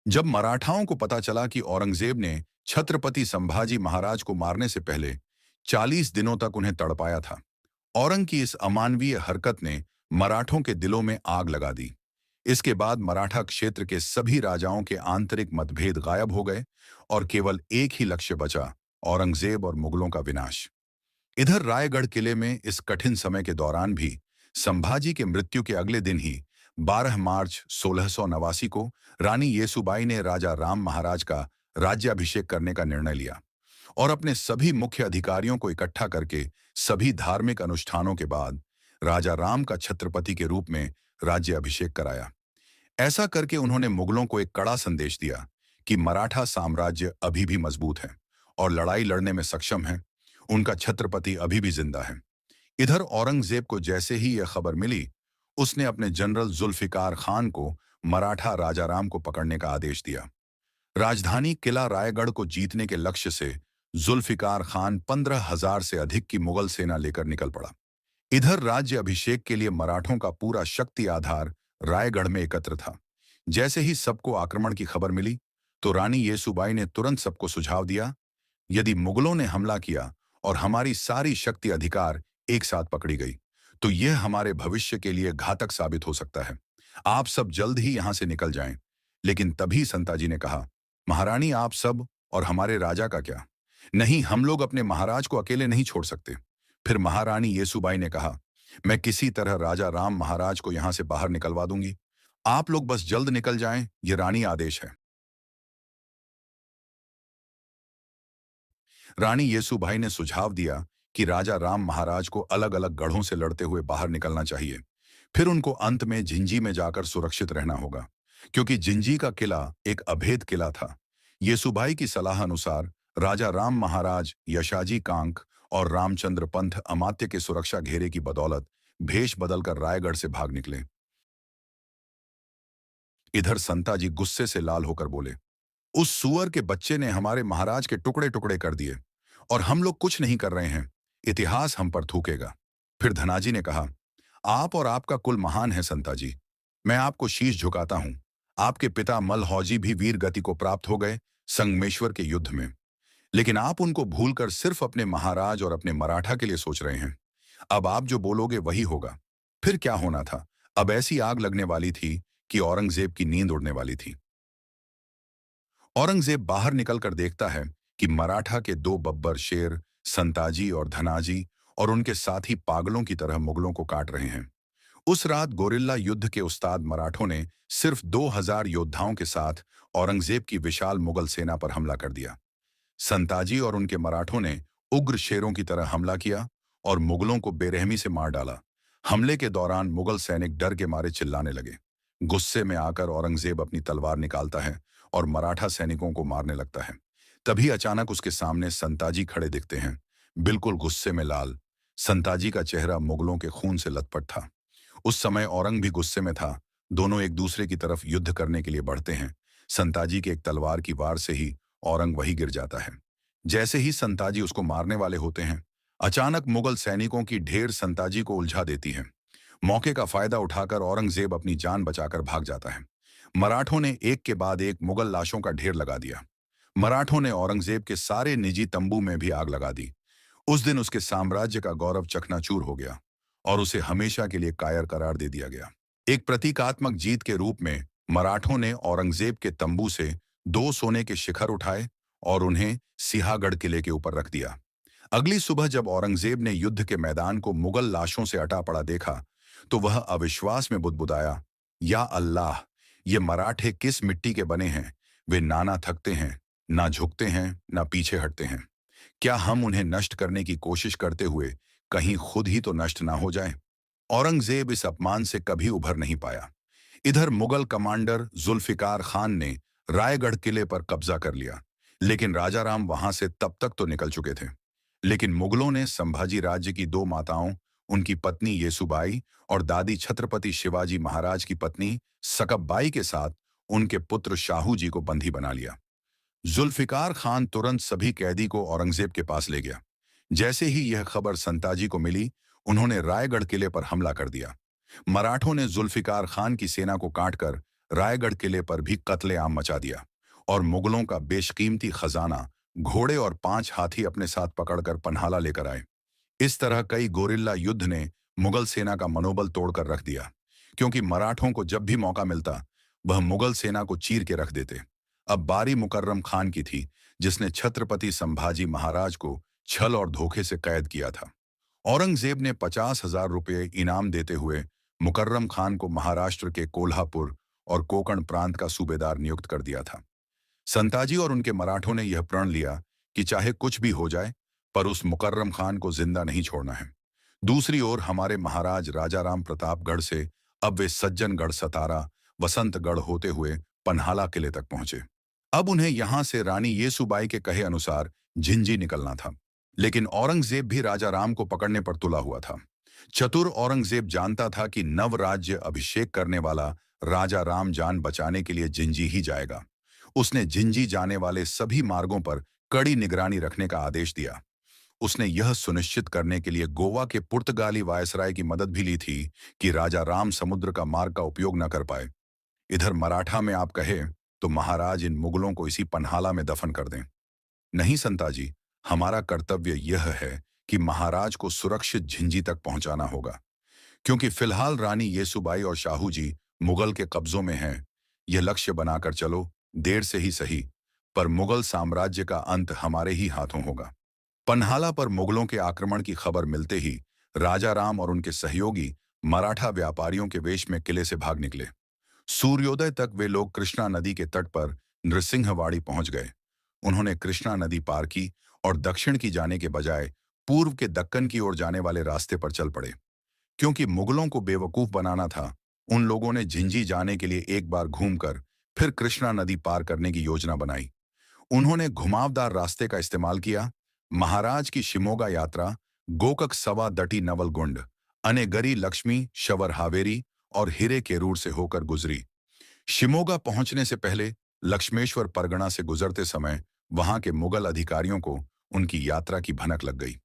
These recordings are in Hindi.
जब मराठाओं को पता चला कि औरंगजेब ने छत्रपति संभाजी महाराज को मारने से पहले 40 दिनों तक उन्हें तड़पाया था, औरंग की इस अमानवीय हरकत ने मराठों के दिलों में आग लगा दी। इसके बाद मराठा क्षेत्र के सभी राजाओं के आंतरिक मतभेद गायब हो गए और केवल एक ही लक्ष्य बचा, औरंगजेब और मुगलों का विनाश। इधर रायगढ़ किले में इस कठिन समय के दौरान भी संभाजी के मृत्यु के अगले दिन ही 12 मार्च 1689 को रानी येसुबाई ने राजा राम महाराज का राज्याभिषेक करने का निर्णय लिया और अपने सभी मुख्य अधिकारियों को इकट्ठा करके सभी धार्मिक अनुष्ठानों के बाद राजा राम का छत्रपति के रूप में राज्याभिषेक कराया। ऐसा करके उन्होंने मुगलों को एक कड़ा संदेश दिया कि मराठा साम्राज्य अभी भी मजबूत है और लड़ाई लड़ने में सक्षम है, उनका छत्रपति अभी भी जिंदा है। इधर औरंगजेब को जैसे ही यह खबर मिली, उसने अपने जनरल जुल्फिकार खान को मराठा राजाराम को पकड़ने का आदेश दिया। राजधानी किला रायगढ़ को जीतने के लक्ष्य से जुल्फिकार खान 15,000 से अधिक की मुगल सेना लेकर निकल पड़ा। इधर राज्य अभिषेक के लिए मराठों का पूरा शक्ति आधार रायगढ़ में एकत्र था। जैसे ही सबको आक्रमण की खबर मिली, तो रानी येसुबाई ने तुरंत सबको सुझाव दिया, यदि मुगलों ने हमला किया और हमारी सारी शक्ति अधिकार एक साथ पकड़ी गई, तो यह हमारे भविष्य के लिए घातक साबित हो सकता है। आप सब जल्द ही यहां से निकल जाएं। लेकिन तभी संताजी ने कहा, महारानी, आप सब और हमारे राजा का क्या? नहीं, हम लोग अपने महाराज को अकेले नहीं छोड़ सकते। फिर महारानी येसुबाई ने कहा, मैं किसी तरह राजा राम महाराज को यहां से बाहर निकलवा दूंगी। आप लोग बस जल्द निकल जाएं, ये रानी आदेश है। रानी येसुबाई ने सुझाव दिया कि राजा राम महाराज को अलग अलग गढ़ों से लड़ते हुए बाहर निकलना चाहिए। फिर उनको अंत में जिंजी में जाकर सुरक्षित रहना होगा, क्योंकि जिंजी का किला एक अभेद किला था। येसुबाई की सलाह अनुसार राजा राम महाराज यशाजी कांक और रामचंद्र पंथ अमात्य के सुरक्षा घेरे की बदौलत भेष बदलकर रायगढ़ से भाग निकले। इधर संताजी गुस्से से लाल होकर बोले, उस सुअर के बच्चे ने हमारे महाराज के टुकड़े टुकड़े कर दिए और हम लोग कुछ नहीं कर रहे हैं। इतिहास हम पर थूकेगा। फिर धनाजी ने कहा, आप और आपका कुल महान है संताजी। मैं आपको शीश झुकाता हूं। आपके पिता मलहौजी भी वीर गति को प्राप्त हो गए संगमेश्वर के युद्ध में, लेकिन आप उनको भूलकर सिर्फ अपने महाराज और अपने मराठा के लिए सोच रहे हैं। अब आप जो बोलोगे वही होगा। फिर क्या होना था? अब ऐसी आग लगने वाली थी कि औरंगजेब की नींद उड़ने वाली थी। औरंगजेब बाहर निकलकर देखता है कि मराठा के दो बब्बर शेर संताजी और धनाजी और उनके साथी पागलों की तरह मुगलों को काट रहे हैं। उस रात गोरिल्ला युद्ध के उस्ताद मराठों ने सिर्फ 2,000 योद्धाओं के साथ औरंगजेब की विशाल मुगल सेना पर हमला कर दिया। संताजी और उनके मराठों ने उग्र शेरों की तरह हमला किया और मुगलों को बेरहमी से मार डाला। हमले के दौरान मुगल सैनिक डर के मारे चिल्लाने लगे। गुस्से में आकर औरंगजेब अपनी तलवार निकालता है और मराठा सैनिकों को मारने लगता है। तभी अचानक उसके सामने संताजी खड़े दिखते हैं, बिल्कुल गुस्से में लाल। संताजी का चेहरा मुगलों के खून से लथपथ था। उस समय औरंग भी गुस्से में था। दोनों एक दूसरे की तरफ युद्ध करने के लिए बढ़ते हैं। संताजी के एक तलवार की वार से ही औरंग वही गिर जाता है। जैसे ही संताजी उसको मारने वाले होते हैं, अचानक मुगल सैनिकों की ढेर संताजी को उलझा देती है। मौके का फायदा उठाकर औरंगजेब अपनी जान बचाकर भाग जाता है। मराठों ने एक के बाद एक मुगल लाशों का ढेर लगा दिया। मराठों ने औरंगजेब के सारे निजी तंबू में भी आग लगा दी। उस दिन उसके साम्राज्य का गौरव चकनाचूर हो गया और उसे हमेशा के लिए कायर करार दे दिया गया। एक प्रतीकात्मक जीत के रूप में मराठों ने औरंगजेब के तंबू से 2 सोने के शिखर उठाए और उन्हें सिंहागढ़ किले के ऊपर रख दिया। अगली सुबह जब औरंगजेब ने युद्ध के मैदान को मुगल लाशों से अटा पड़ा देखा, तो वह अविश्वास में बुदबुदाया, या अल्लाह, ये मराठे किस मिट्टी के बने हैं? वे ना थकते हैं, ना झुकते हैं, ना पीछे हटते हैं। क्या हम उन्हें नष्ट करने की कोशिश करते हुए कहीं खुद ही तो नष्ट ना हो जाएं? औरंगजेब इस अपमान से कभी उभर नहीं पाया। इधर मुगल कमांडर जुल्फिकार खान ने रायगढ़ किले पर कब्जा कर लिया, लेकिन राजाराम वहां से तब तक तो निकल चुके थे। लेकिन मुगलों ने संभाजी राज्य की 2 माताओं, उनकी पत्नी येसुबाई और दादी छत्रपति शिवाजी महाराज की पत्नी सकबबाई के साथ उनके पुत्र शाहू जी को बंदी बना लिया। जुल्फिकार खान तुरंत सभी कैदी को औरंगजेब के पास ले गया। जैसे ही यह खबर संताजी को मिली, उन्होंने रायगढ़ किले पर हमला कर दिया। मराठों ने जुल्फिकार खान की सेना को काटकर रायगढ़ किले पर भी कत्लेआम मचा दिया और मुगलों का बेशकीमती खजाना, घोड़े और 5 हाथी अपने साथ पकड़कर पन्हाला लेकर आए। इस तरह कई गोरिल्ला युद्ध ने मुगल सेना का मनोबल तोड़कर रख दिया, क्योंकि मराठों को जब भी मौका मिलता वह मुगल सेना को चीर के रख देते। अब बारी मुकर्रम खान की थी, जिसने छत्रपति संभाजी महाराज को छल और धोखे से कैद किया था। औरंगजेब ने 50,000 रुपये इनाम देते हुए मुकर्रम खान को महाराष्ट्र के कोल्हापुर और कोकण प्रांत का सूबेदार नियुक्त कर दिया था। संताजी और उनके मराठों ने यह प्रण लिया कि चाहे कुछ भी हो जाए, पर उस मुकर्रम खान को जिंदा नहीं छोड़ना है। दूसरी ओर हमारे महाराज राजाराम प्रतापगढ़ से अब वे सज्जनगढ़, सतारा, वसंतगढ़ होते हुए पन्हाला किले तक पहुंचे। अब उन्हें यहां से रानी येसुबाई के कहे अनुसार झिंझी निकलना था। लेकिन औरंगजेब भी राजा राम को पकड़ने पर तुला हुआ था। चतुर औरंगजेब जानता था कि नव राज्य अभिषेक करने वाला राजा राम जान बचाने के लिए झिंझी ही जाएगा। उसने झिंझी जाने वाले सभी मार्गों पर कड़ी निगरानी रखने का आदेश दिया। उसने यह सुनिश्चित करने के लिए गोवा के पुर्तगाली वायसराय की मदद भी ली थी कि राजा राम समुद्र का मार्ग का उपयोग न कर पाए। इधर मराठा में आप कहे तो महाराज इन मुगलों को इसी पन्हाला में दफन कर दें। नहीं संताजी, हमारा कर्तव्य यह है कि महाराज को सुरक्षित झिंझी तक पहुंचाना होगा, क्योंकि फिलहाल रानी येसुबाई और शाहू जी मुगल के कब्जों में हैं। यह लक्ष्य बनाकर चलो, देर से ही सही, पर मुगल साम्राज्य का अंत हमारे ही हाथों होगा। पन्हाला पर मुगलों के आक्रमण की खबर मिलते ही राजा राम और उनके सहयोगी मराठा व्यापारियों के वेश में किले से भाग निकले। सूर्योदय तक वे लोग कृष्णा नदी के तट पर नृसिंहवाड़ी पहुंच गए। उन्होंने कृष्णा नदी पार की और दक्षिण की जाने के बजाय पूर्व के दक्कन की ओर जाने वाले रास्ते पर चल पड़े। क्योंकि मुगलों को बेवकूफ बनाना था, उन लोगों ने झिंझी जाने के लिए एक बार घूमकर फिर कृष्णा नदी पार करने की योजना बनाई। उन्होंने घुमावदार रास्ते का इस्तेमाल किया। महाराज की शिमोगा यात्रा गोकक सवा दटी नवलगुंड, अनेगरी लक्ष्मी शवर हावेरी और हिरे केरूर से होकर गुजरी। शिमोगा पहुंचने से पहले लक्ष्मेश्वर परगना से गुजरते समय वहां के मुगल अधिकारियों को उनकी यात्रा की भनक लग गई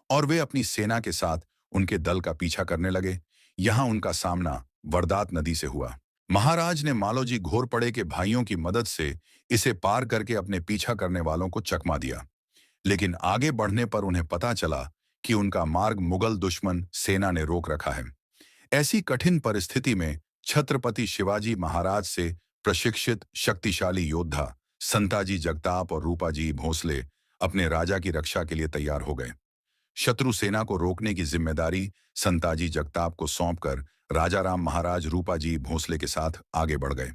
और वे अपनी सेना के साथ उनके दल का पीछा करने लगे। यहां उनका सामना वरदात नदी से हुआ। महाराज ने मालोजी घोरपड़े के भाइयों की मदद से इसे पार करके अपने पीछा करने वालों को चकमा दिया, लेकिन आगे बढ़ने पर उन्हें पता चला कि उनका मार्ग मुगल दुश्मन सेना ने रोक रखा है। ऐसी कठिन परिस्थिति में छत्रपति शिवाजी महाराज से प्रशिक्षित शक्तिशाली योद्धा संताजी जगताप और रूपाजी भोसले अपने राजा की रक्षा के लिए तैयार हो गए। शत्रु सेना को रोकने की जिम्मेदारी संताजी जगताप को सौंपकर राजा राम महाराज रूपाजी भोसले के साथ आगे बढ़ गए।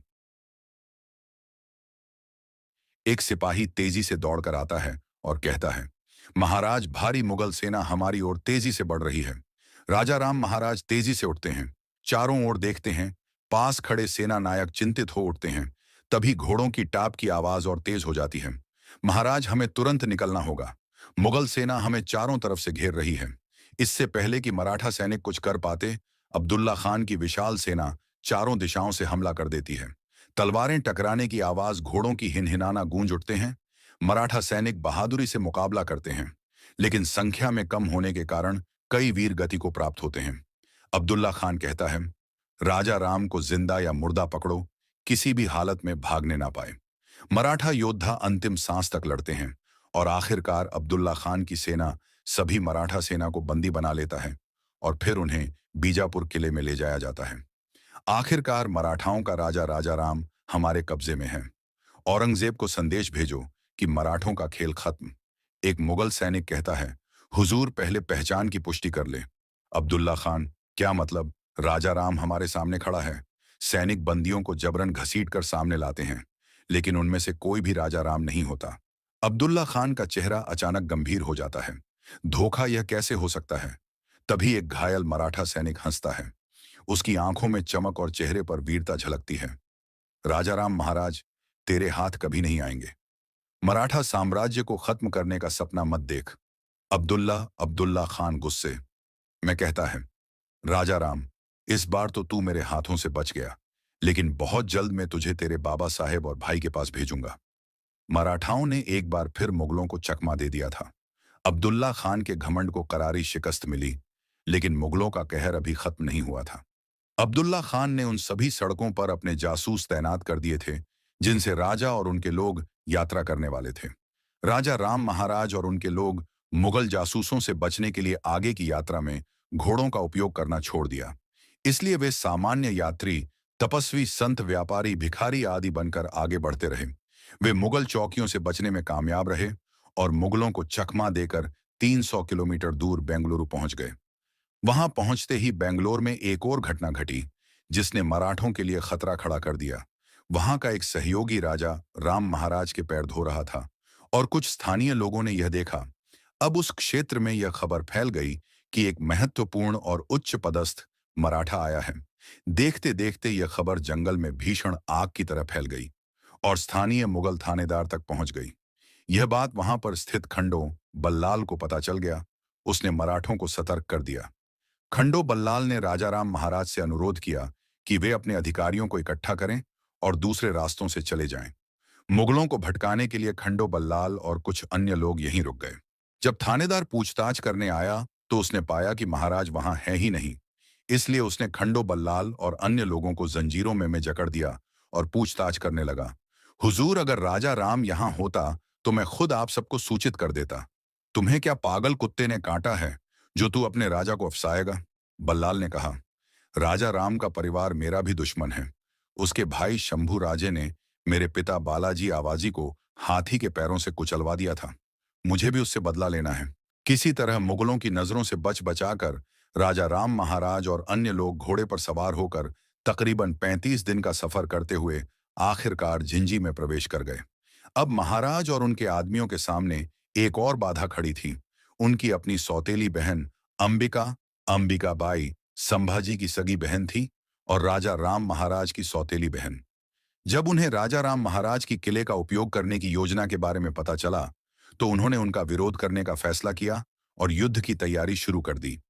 एक सिपाही तेजी से दौड़कर आता है और कहता है, महाराज, भारी मुगल सेना हमारी ओर तेजी से बढ़ रही है। राजा राम महाराज तेजी से उठते हैं, चारों ओर देखते हैं। पास खड़े सेना नायक चिंतित हो उठते हैं। तभी घोड़ों की टाप की आवाज और तेज हो जाती है। महाराज, हमें तुरंत निकलना होगा। मुगल सेना हमें चारों तरफ से घेर रही है। इससे पहले कि मराठा सैनिक कुछ कर पाते, अब्दुल्ला खान की विशाल सेना चारों दिशाओं से हमला कर देती है। तलवारें टकराने की आवाज, घोड़ों की हिनहिनाना गूंज उठते हैं। मराठा सैनिक बहादुरी से मुकाबला करते हैं, लेकिन संख्या में कम होने के कारण कई वीर गति को प्राप्त होते हैं। अब्दुल्ला खान कहता है, राजा राम को जिंदा या मुर्दा पकड़ो, किसी भी हालत में भागने ना पाए। मराठा योद्धा अंतिम सांस तक लड़ते हैं और आखिरकार अब्दुल्ला खान की सेना सभी मराठा सेना को बंदी बना लेता है और फिर उन्हें बीजापुर किले में ले जाया जाता है। आखिरकार मराठाओं का राजा राजा राम हमारे कब्जे में है। औरंगजेब को संदेश भेजो कि मराठों का खेल खत्म। एक मुगल सैनिक कहता है, हुजूर पहले पहचान की पुष्टि कर ले। अब्दुल्ला खान, क्या मतलब? राजा राम हमारे सामने खड़ा है। सैनिक बंदियों को जबरन घसीट कर सामने लाते हैं, लेकिन उनमें से कोई भी राजा राम नहीं होता। अब्दुल्ला खान का चेहरा अचानक गंभीर हो जाता है। धोखा यह कैसे हो सकता है? तभी एक घायल मराठा सैनिक हंसता है। उसकी आंखों में चमक और चेहरे पर वीरता झलकती है। राजा राम महाराज, तेरे हाथ कभी नहीं आएंगे। मराठा साम्राज्य को खत्म करने का सपना मत देख। अब्दुल्ला खान गुस्से में कहता है, राजा राम, इस बार तो तू मेरे हाथों से बच गया, लेकिन बहुत जल्द मैं तुझे तेरे बाबा साहेब और भाई के पास भेजूंगा। मराठाओं ने एक बार फिर मुगलों को चकमा दे दिया था। अब्दुल्ला खान के घमंड को करारी शिकस्त मिली, लेकिन मुगलों का कहर अभी खत्म नहीं हुआ था। अब्दुल्ला खान ने उन सभी सड़कों पर अपने जासूस तैनात कर दिए थे जिनसे राजा और उनके लोग यात्रा करने वाले थे। राजा राम महाराज और उनके लोग मुगल जासूसों से बचने के लिए आगे की यात्रा में घोड़ों का उपयोग करना छोड़ दिया। इसलिए वे सामान्य यात्री, तपस्वी, संत, व्यापारी, भिखारी आदि बनकर आगे बढ़ते रहे। वे मुगल चौकियों से बचने में कामयाब रहे और मुगलों को चकमा देकर 300 किलोमीटर दूर बेंगलुरु पहुंच गए। वहां पहुंचते ही बेंगलोर में एक और घटना घटी जिसने मराठों के लिए खतरा खड़ा कर दिया। वहां का एक सहयोगी राजा राम महाराज के पैर धो रहा था और कुछ स्थानीय लोगों ने यह देखा। अब उस क्षेत्र में यह खबर फैल गई कि एक महत्वपूर्ण और उच्च पदस्थ मराठा आया है। देखते देखते यह खबर जंगल में भीषण आग की तरह फैल गई और स्थानीय मुगल थानेदार तक पहुंच गई। यह बात वहां पर स्थित खंडो बल्लाल को पता चल गया। उसने मराठों को सतर्क कर दिया। खंडो बल्लाल ने राजाराम महाराज से अनुरोध किया कि वे अपने अधिकारियों को इकट्ठा करें और दूसरे रास्तों से चले जाएं। मुगलों को भटकाने के लिए खंडो बल्लाल और कुछ अन्य लोग यहीं रुक गए। जब थानेदार पूछताछ करने आया तो उसने पाया कि महाराज वहां है ही नहीं। इसलिए उसने खंडो बल्लाल और अन्य लोगों को जंजीरों में जकड़ दिया और पूछताछ करने लगा। हुजूर, अगर राजा राम यहां होता तो मैं खुद आप सबको सूचित कर देता। तुम्हें क्या पागल कुत्ते ने काटा है जो तू अपने राजा को अफसाएगा? बल्लाल ने कहा, राजा राम का परिवार मेरा भी दुश्मन है। उसके भाई शंभू राजे ने मेरे पिता बालाजी आवाजी को हाथी के पैरों से कुचलवा दिया था। मुझे भी उससे बदला लेना है। किसी तरह मुगलों की नजरों से बच बचाकर राजा राम महाराज और अन्य लोग घोड़े पर सवार होकर तकरीबन 35 दिन का सफर करते हुए आखिरकार झिंझी में प्रवेश कर गए। अब महाराज और उनके आदमियों के सामने एक और बाधा खड़ी थी। उनकी अपनी सौतेली बहन अंबिका, अंबिकाबाई संभाजी की सगी बहन थी और राजा राम महाराज की सौतेली बहन। जब उन्हें राजा राम महाराज की किले का उपयोग करने की योजना के बारे में पता चला तो उन्होंने उनका विरोध करने का फैसला किया और युद्ध की तैयारी शुरू कर दी।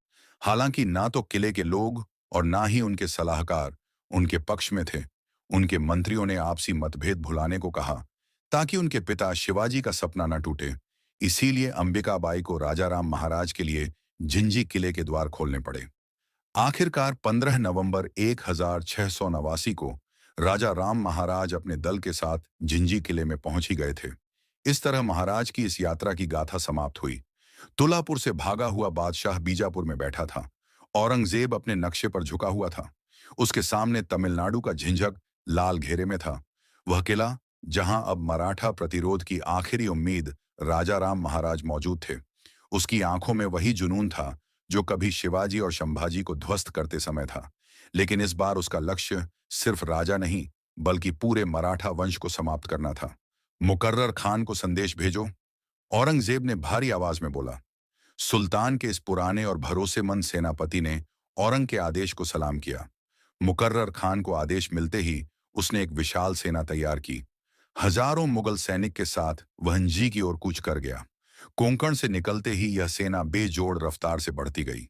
हालांकि ना तो किले के लोग और ना ही उनके सलाहकार उनके पक्ष में थे। उनके मंत्रियों ने आपसी मतभेद भुलाने को कहा ताकि उनके पिता शिवाजी का सपना न टूटे। इसीलिए अंबिकाबाई को राजाराम महाराज के लिए झिंझी किले के द्वार खोलने पड़े। आखिरकार 15 नवंबर 1689 को राजा राम महाराज अपने दल के साथ झिंझी किले में पहुंच ही गए थे। इस तरह महाराज की इस यात्रा की गाथा समाप्त हुई। तुलापुर से भागा हुआ बादशाह बीजापुर में बैठा था। औरंगजेब अपने नक्शे पर झुका हुआ था। उसके सामने तमिलनाडु का झिंझक लाल घेरे में था। वह किला जहां अब मराठा प्रतिरोध की आखिरी उम्मीद राजाराम महाराज मौजूद थे। उसकी आंखों में वही जुनून था जो कभी शिवाजी और संभाजी को ध्वस्त करते समय था। लेकिन इस बार उसका लक्ष्य सिर्फ राजा नहीं बल्कि पूरे मराठा वंश को समाप्त करना था। मुकर्रर खान को संदेश भेजो, औरंगजेब ने भारी आवाज में बोला। सुल्तान के इस पुराने और भरोसेमंद सेनापति ने औरंग के आदेश को सलाम किया। मुकर्रर खान को आदेश मिलते ही उसने एक विशाल सेना तैयार की। हजारों मुगल सैनिक के साथ वह झी की ओर कूच कर गया। कोंकण से निकलते ही यह सेना बेजोड़ रफ्तार से बढ़ती गई।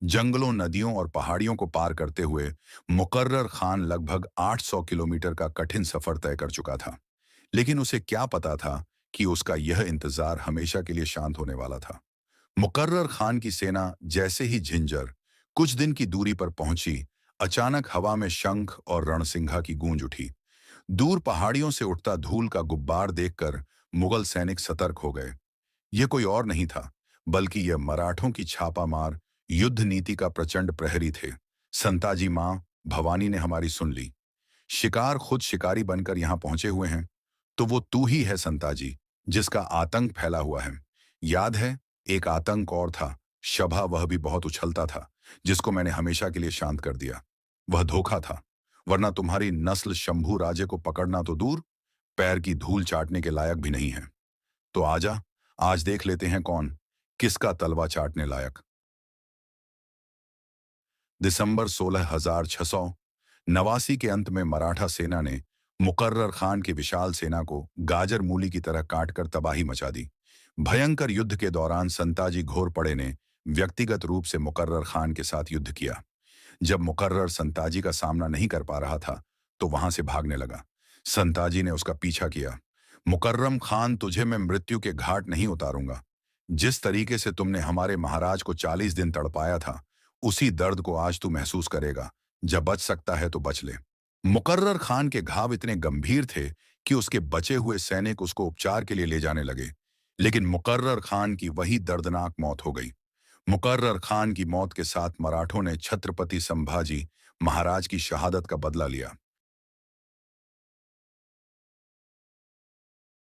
जंगलों, नदियों और पहाड़ियों को पार करते हुए मुकर्रर खान लगभग 800 किलोमीटर का कठिन सफर तय कर चुका था। लेकिन उसे क्या पता था कि उसका यह इंतजार हमेशा के लिए शांत होने वाला था। मुकर्रर खान की सेना जैसे ही झिंझर कुछ दिन की दूरी पर पहुंची, अचानक हवा में शंख और रणसिंघा की गूंज उठी। दूर पहाड़ियों से उठता धूल का गुब्बार देखकर मुगल सैनिक सतर्क हो गए। यह कोई और नहीं था बल्कि यह मराठों की छापामार युद्ध नीति का प्रचंड प्रहरी थे। संताजी मां भवानी ने हमारी सुन ली। शिकार खुद शिकारी बनकर यहां पहुंचे हुए हैं। तो वो तू ही है संताजी, जिसका आतंक फैला हुआ है। याद है, एक आतंक और था, शभा, वह भी बहुत उछलता था, जिसको मैंने हमेशा के लिए शांत कर दिया। वह धोखा था, वरना तुम्हारी नस्ल शंभू राजे को पकड़ना तो दूर, पैर की धूल चाटने के लायक भी नहीं है। तो आजा, आज देख लेते हैं कौन किसका तलवा चाटने लायक। दिसंबर 16,689 के अंत में मराठा सेना ने मुकर्रर खान की विशाल सेना को गाजर मूली की तरह काटकर तबाही मचा दी। भयंकर युद्ध के दौरान संताजी घोरपड़े ने व्यक्तिगत रूप से मुकर्रर खान के साथ युद्ध किया। जब मुकर्रर संताजी का सामना नहीं कर पा रहा था तो वहां से भागने लगा। संताजी ने उसका पीछा किया। मुकर्रम खान, तुझे मैं मृत्यु के घाट नहीं उतारूंगा। जिस तरीके से तुमने हमारे महाराज को 40 दिन तड़पाया था, उसी दर्द को आज तू महसूस करेगा जब बच सकता है तो बच ले। मुकर्रर खान के घाव इतने गंभीर थे कि उसके बचे हुए सैनिक उसको उपचार के लिए ले जाने लगे, लेकिन मुकर्रर खान की वही दर्दनाक मौत हो गई। मुकर्रर खान की मौत के साथ मराठों ने छत्रपति संभाजी महाराज की शहादत का बदला लिया।